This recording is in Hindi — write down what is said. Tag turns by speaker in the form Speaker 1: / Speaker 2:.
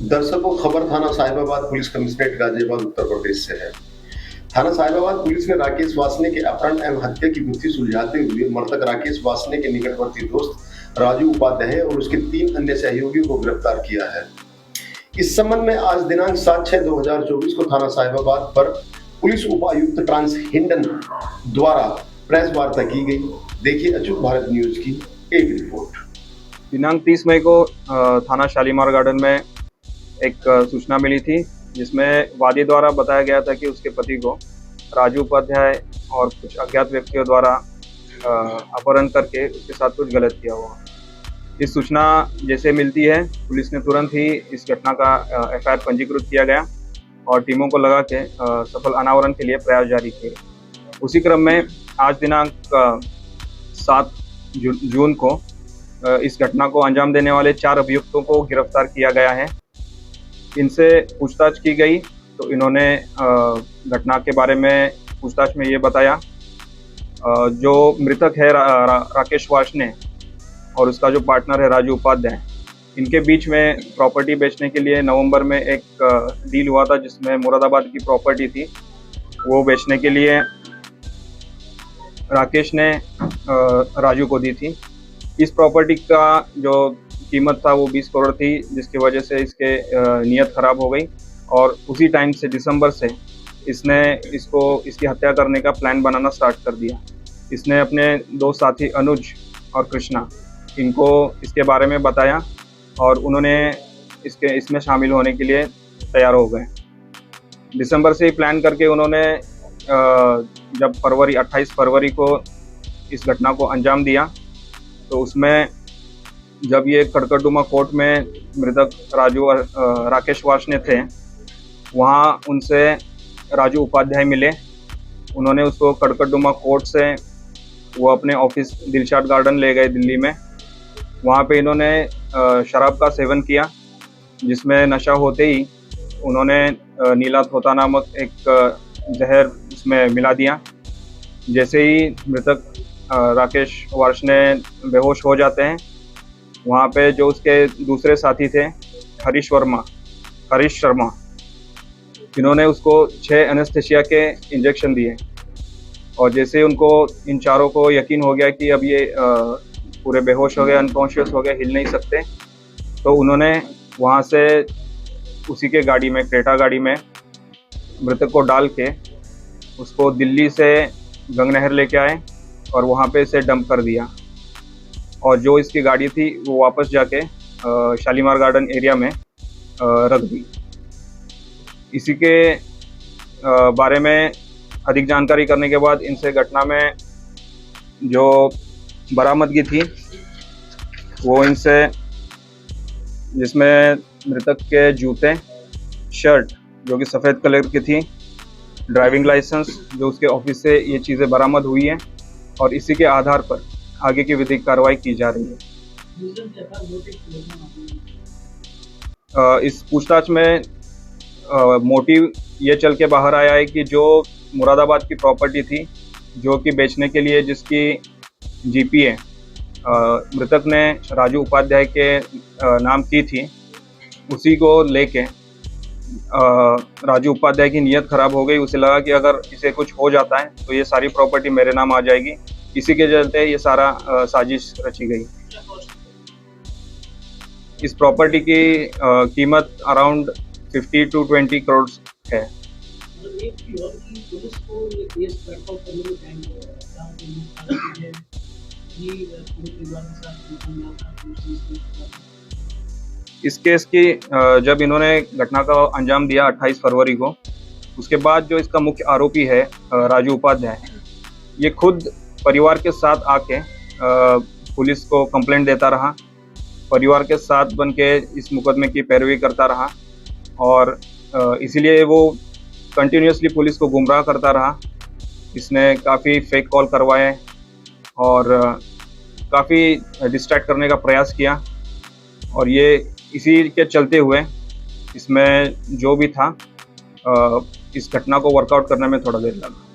Speaker 1: दरअसल खबर थाना साहिबाबाद पुलिस कमिश्नरेट गाजियाबाद उत्तर प्रदेश से है। थाना साहिबाबाद पुलिस ने राकेश वासने के अपहरण एवं हत्या की गुत्थी सुलझाते हुए मृतक राकेश वासने के निकटवर्ती दोस्त राजू उपाध्याय और उसके 3 अन्य सहयोगियों को गिरफ्तार किया है। इस संबंध में आज दिनांक 7/6/2024 को थाना साहिबाबाद पर पुलिस उपायुक्त ट्रांस हिंडन द्वारा प्रेस वार्ता की गई। देखिए अचूक भारत न्यूज की एक रिपोर्ट।
Speaker 2: दिनांक 30 मई को थाना शालीमार गार्डन में एक सूचना मिली थी, जिसमें वादी द्वारा बताया गया था कि उसके पति को राजू उपाध्याय और कुछ अज्ञात व्यक्तियों द्वारा अपहरण करके उसके साथ कुछ गलत किया हुआ। इस सूचना जैसे मिलती है, पुलिस ने तुरंत ही इस घटना का एफआईआर पंजीकृत किया गया और टीमों को लगा के सफल अनावरण के लिए प्रयास जारी किए। उसी क्रम में आज दिनांक 7 जून को इस घटना को अंजाम देने वाले 4 अभियुक्तों को गिरफ्तार किया गया है। इनसे पूछताछ की गई तो इन्होंने घटना के बारे में पूछताछ में ये बताया, जो मृतक है राकेश वासने और उसका जो पार्टनर है राजू उपाध्याय, इनके बीच में प्रॉपर्टी बेचने के लिए नवंबर में एक डील हुआ था, जिसमें मुरादाबाद की प्रॉपर्टी थी, वो बेचने के लिए राकेश ने राजू को दी थी। इस प्रॉपर्टी का जो कीमत था वो 20 करोड़ थी, जिसकी वजह से इसके नीयत ख़राब हो गई और उसी टाइम से दिसंबर से इसने इसकी हत्या करने का प्लान बनाना स्टार्ट कर दिया। इसने अपने 2 साथी अनुज और कृष्णा, इनको इसके बारे में बताया और उन्होंने इसमें शामिल होने के लिए तैयार हो गए। दिसंबर से ही प्लान करके उन्होंने जब 28 फरवरी को इस घटना को अंजाम दिया, तो उसमें जब ये कड़कड़डुमा कोर्ट में मृतक राजू और राकेश वासने थे, वहाँ उनसे राजू उपाध्याय मिले। उन्होंने उसको कड़कड़डुमा कोर्ट से वो अपने ऑफिस दिलशाद गार्डन ले गए दिल्ली में। वहाँ पे इन्होंने शराब का सेवन किया, जिसमें नशा होते ही उन्होंने नीला थोता नामक एक जहर उसमें मिला दिया। जैसे ही मृतक राकेश वासने बेहोश हो जाते हैं, वहाँ पे जो उसके दूसरे साथी थे हरीश शर्मा, इन्होंने उसको 6 एनेस्थेसिया के इंजेक्शन दिए और जैसे उनको इन चारों को यकीन हो गया कि अब ये पूरे बेहोश हो गए, अनकॉन्शियस हो गए, हिल नहीं सकते, तो उन्होंने वहाँ से उसी के गाड़ी में, क्रेटा गाड़ी में मृतक को डाल के उसको दिल्ली से गंगनहर लेके आए और वहाँ पे इसे डंप कर दिया और जो इसकी गाड़ी थी वो वापस जाके शालीमार गार्डन एरिया में रख दी। इसी के बारे में अधिक जानकारी करने के बाद इनसे घटना में जो बरामदगी थी वो इनसे, जिसमें मृतक के जूते, शर्ट जो कि सफ़ेद कलर की थी, ड्राइविंग लाइसेंस जो उसके ऑफिस से ये चीज़ें बरामद हुई हैं और इसी के आधार पर आगे की विधिक कार्रवाई की जा रही है। इस पूछताछ में मोटिव ये चल के बाहर आया है कि जो मुरादाबाद की प्रॉपर्टी थी, जो कि बेचने के लिए जिसकी जीपीए मृतक ने राजू उपाध्याय के नाम की थी, उसी को लेके राजू उपाध्याय की नीयत ख़राब हो गई। उसे लगा कि अगर इसे कुछ हो जाता है तो ये सारी प्रॉपर्टी मेरे नाम आ जाएगी। इसी के चलते ये सारा साजिश रची गई। इस प्रॉपर्टी की कीमत अराउंड 50 to 20 करोड़ है। इस केस की जब इन्होंने घटना का अंजाम दिया 28 फरवरी को, उसके बाद जो इसका मुख्य आरोपी है राजू उपाध्याय, ये खुद परिवार के साथ आके पुलिस को कंप्लेंट देता रहा, परिवार के साथ बन के इस मुकदमे की पैरवी करता रहा और इसीलिए वो कंटिन्यूसली पुलिस को गुमराह करता रहा। इसने काफ़ी फेक कॉल करवाए और काफ़ी डिस्ट्रैक्ट करने का प्रयास किया और ये इसी के चलते हुए इसमें जो भी था, इस घटना को वर्कआउट करने में थोड़ा देर लगा।